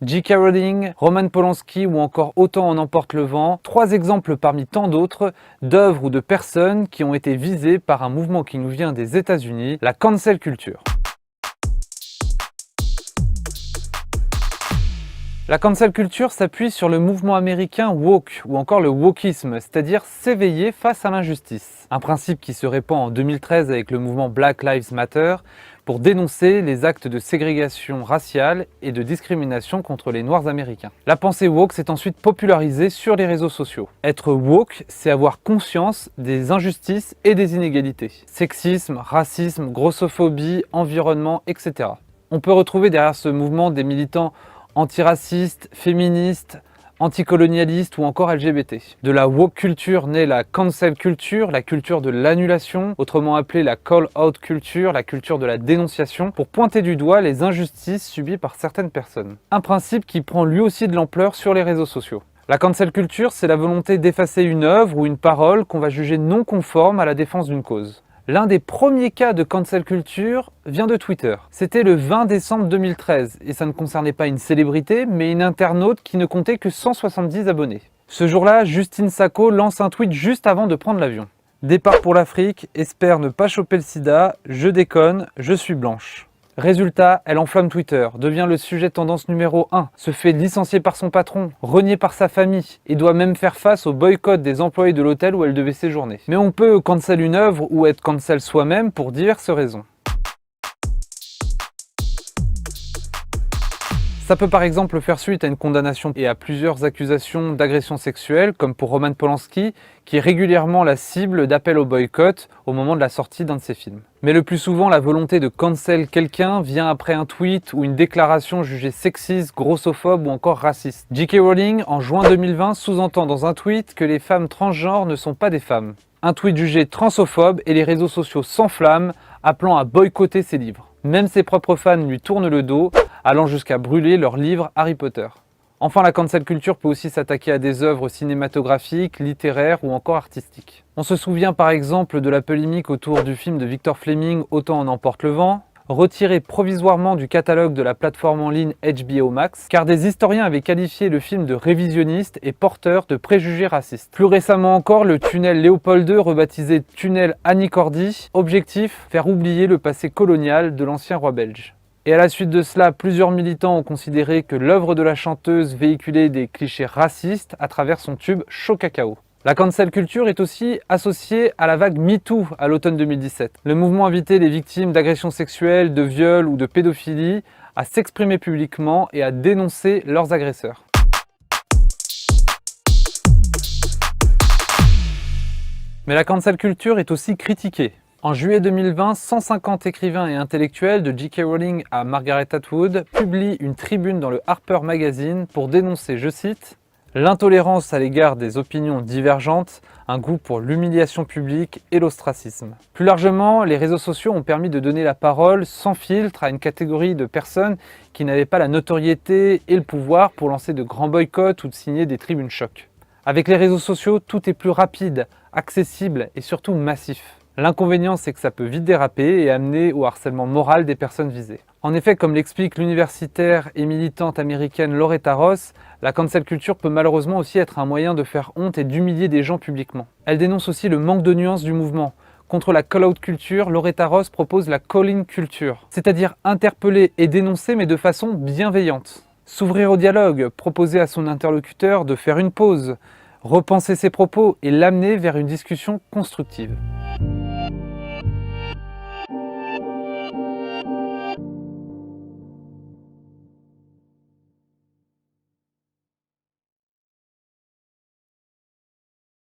J.K. Rowling, Roman Polanski ou encore Autant en emporte le vent, trois exemples parmi tant d'autres d'œuvres ou de personnes qui ont été visées par un mouvement qui nous vient des États-Unis, la cancel culture. La cancel culture s'appuie sur le mouvement américain woke ou encore le wokisme, c'est-à-dire s'éveiller face à l'injustice. Un principe qui se répand en 2013 avec le mouvement Black Lives Matter pour dénoncer les actes de ségrégation raciale et de discrimination contre les Noirs américains. La pensée woke s'est ensuite popularisée sur les réseaux sociaux. Être woke, c'est avoir conscience des injustices et des inégalités. Sexisme, racisme, grossophobie, environnement, etc. On peut retrouver derrière ce mouvement des militants antiracistes, féministes, anticolonialistes ou encore LGBT. De la woke culture naît la cancel culture, la culture de l'annulation, autrement appelée la call-out culture, la culture de la dénonciation, pour pointer du doigt les injustices subies par certaines personnes. Un principe qui prend lui aussi de l'ampleur sur les réseaux sociaux. La cancel culture, c'est la volonté d'effacer une œuvre ou une parole qu'on va juger non conforme à la défense d'une cause. L'un des premiers cas de cancel culture vient de Twitter. C'était le 20 décembre 2013 et ça ne concernait pas une célébrité mais une internaute qui ne comptait que 170 abonnés. Ce jour-là, Justine Sacco lance un tweet juste avant de prendre l'avion. Départ pour l'Afrique, espère ne pas choper le sida, je déconne, je suis blanche. Résultat, elle enflamme Twitter, devient le sujet tendance numéro 1, se fait licencier par son patron, renier par sa famille et doit même faire face au boycott des employés de l'hôtel où elle devait séjourner. Mais on peut cancel une œuvre ou être cancel soi-même pour diverses raisons. Ça peut par exemple faire suite à une condamnation et à plusieurs accusations d'agression sexuelle, comme pour Roman Polanski, qui est régulièrement la cible d'appels au boycott au moment de la sortie d'un de ses films. Mais le plus souvent, la volonté de cancel quelqu'un vient après un tweet ou une déclaration jugée sexiste, grossophobe ou encore raciste. J.K. Rowling, en juin 2020, sous-entend dans un tweet que les femmes transgenres ne sont pas des femmes. Un tweet jugé transophobe et les réseaux sociaux s'enflamment, appelant à boycotter ses livres. Même ses propres fans lui tournent le dos, allant jusqu'à brûler leur livre Harry Potter. Enfin, la cancel culture peut aussi s'attaquer à des œuvres cinématographiques, littéraires ou encore artistiques. On se souvient par exemple de la polémique autour du film de Victor Fleming Autant en emporte le vent, retiré provisoirement du catalogue de la plateforme en ligne HBO Max, car des historiens avaient qualifié le film de révisionniste et porteur de préjugés racistes. Plus récemment encore, le tunnel Léopold II, rebaptisé tunnel Annie Cordy, objectif, faire oublier le passé colonial de l'ancien roi belge. Et à la suite de cela, plusieurs militants ont considéré que l'œuvre de la chanteuse véhiculait des clichés racistes à travers son tube Chaud Cacao. La cancel culture est aussi associée à la vague MeToo à l'automne 2017. Le mouvement invitait les victimes d'agressions sexuelles, de viols ou de pédophilie à s'exprimer publiquement et à dénoncer leurs agresseurs. Mais la cancel culture est aussi critiquée. En juillet 2020, 150 écrivains et intellectuels de J.K. Rowling à Margaret Atwood publient une tribune dans le Harper Magazine pour dénoncer, je cite, « l'intolérance à l'égard des opinions divergentes, un goût pour l'humiliation publique et l'ostracisme ». Plus largement, les réseaux sociaux ont permis de donner la parole sans filtre à une catégorie de personnes qui n'avaient pas la notoriété et le pouvoir pour lancer de grands boycotts ou de signer des tribunes chocs. Avec les réseaux sociaux, tout est plus rapide, accessible et surtout massif. L'inconvénient, c'est que ça peut vite déraper et amener au harcèlement moral des personnes visées. En effet, comme l'explique l'universitaire et militante américaine Loretta Ross, la cancel culture peut malheureusement aussi être un moyen de faire honte et d'humilier des gens publiquement. Elle dénonce aussi le manque de nuances du mouvement. Contre la call-out culture, Loretta Ross propose la call-in culture, c'est-à-dire interpeller et dénoncer mais de façon bienveillante. S'ouvrir au dialogue, proposer à son interlocuteur de faire une pause, repenser ses propos et l'amener vers une discussion constructive.